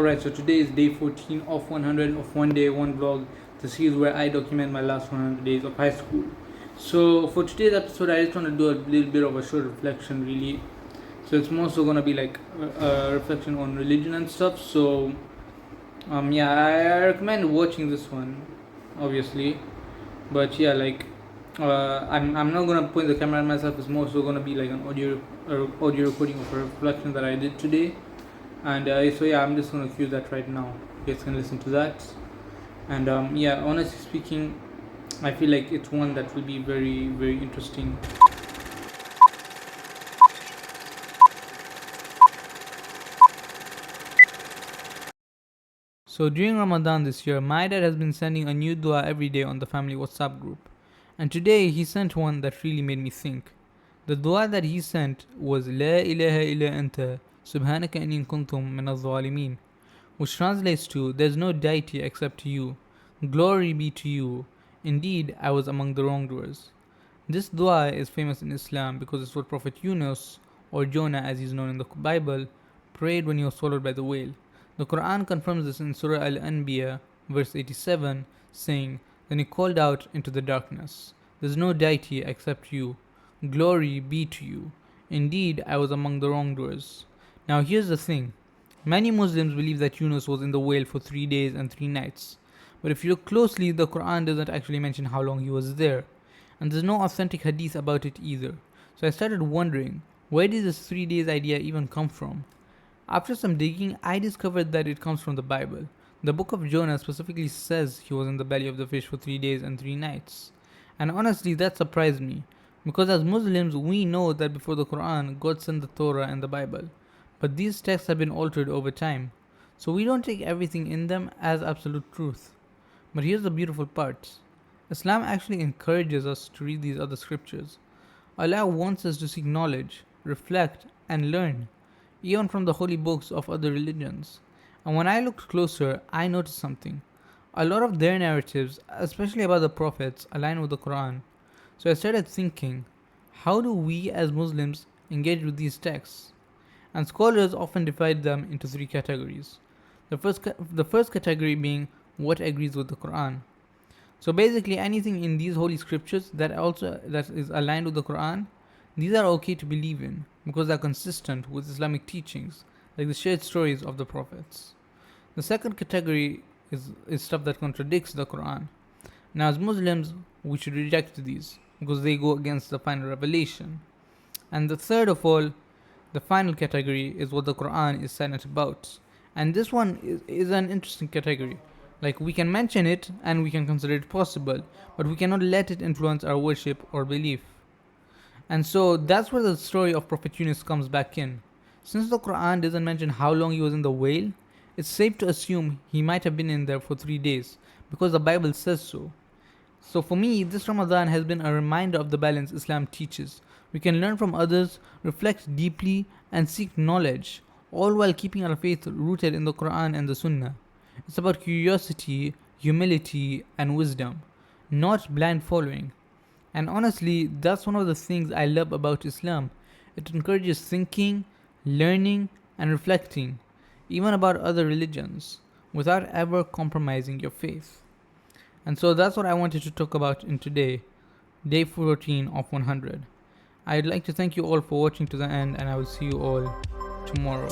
Alright, so today is day 14 of 100 of One Day, One Vlog, the series where I document my last 100 days of high school. So, for today's episode, I just want to do a little bit of a short reflection, really. So, it's mostly going to be like a reflection on religion and stuff. So, I recommend watching this one, obviously. But yeah, I'm not gonna point the camera at myself. It's mostly gonna be like an audio recording of a reflection that I did today. And I'm just gonna cue that right now. You guys can listen to that. And honestly speaking, I feel like it's one that will be very, very interesting. So during Ramadan this year, my dad has been sending a new dua every day on the family WhatsApp group. And today he sent one that really made me think. The dua that he sent was La ilaha illa anta subhanaka inni kuntum min al-zalimin, which translates to there's no deity except you. Glory be to you. Indeed, I was among the wrongdoers. This dua is famous in Islam because it's what Prophet Yunus, or Jonah as he's known in the Bible, prayed when he was swallowed by the whale. The Quran confirms this in Surah Al-Anbiya, verse 87, saying, Then he called out into the darkness, There's no deity except you. Glory be to you. Indeed, I was among the wrongdoers. Now here's the thing. Many Muslims believe that Yunus was in the whale for 3 days and 3 nights. But if you look closely, the Quran doesn't actually mention how long he was there. And there's no authentic hadith about it either. So I started wondering, where did this 3 days idea even come from? After some digging, I discovered that it comes from the Bible. The book of Jonah specifically says he was in the belly of the fish for 3 days and 3 nights. And honestly, that surprised me. Because as Muslims, we know that before the Quran, God sent the Torah and the Bible. But these texts have been altered over time. So we don't take everything in them as absolute truth. But here's the beautiful part. Islam actually encourages us to read these other scriptures. Allah wants us to seek knowledge, reflect, and learn, even from the holy books of other religions. And when I looked closer, I noticed something. A lot of their narratives, especially about the prophets, align with the Quran. So I started thinking, how do we as Muslims engage with these texts? And scholars often divide them into 3 categories. The first category being what agrees with the Quran. So basically anything in these holy scriptures that is aligned with the Quran, these are okay to believe in because they are consistent with Islamic teachings, like the shared stories of the prophets. The second category is stuff that contradicts the Quran. Now as Muslims, we should reject these because they go against the final revelation. And the third of all, the final category, is what the Quran is silent about. And this one is an interesting category. Like, we can mention it and we can consider it possible, but we cannot let it influence our worship or belief. And so that's where the story of Prophet Yunus comes back in. Since the Quran doesn't mention how long he was in the whale, it's safe to assume he might have been in there for 3 days, because the Bible says so. So for me, this Ramadan has been a reminder of the balance Islam teaches. We can learn from others, reflect deeply, and seek knowledge, all while keeping our faith rooted in the Quran and the Sunnah. It's about curiosity, humility, and wisdom, not blind following. And honestly, that's one of the things I love about Islam. It encourages thinking, learning, and reflecting, even about other religions, without ever compromising your faith. And so that's what I wanted to talk about in today, day 14 of 100. I'd like to thank you all for watching to the end, and I will see you all tomorrow.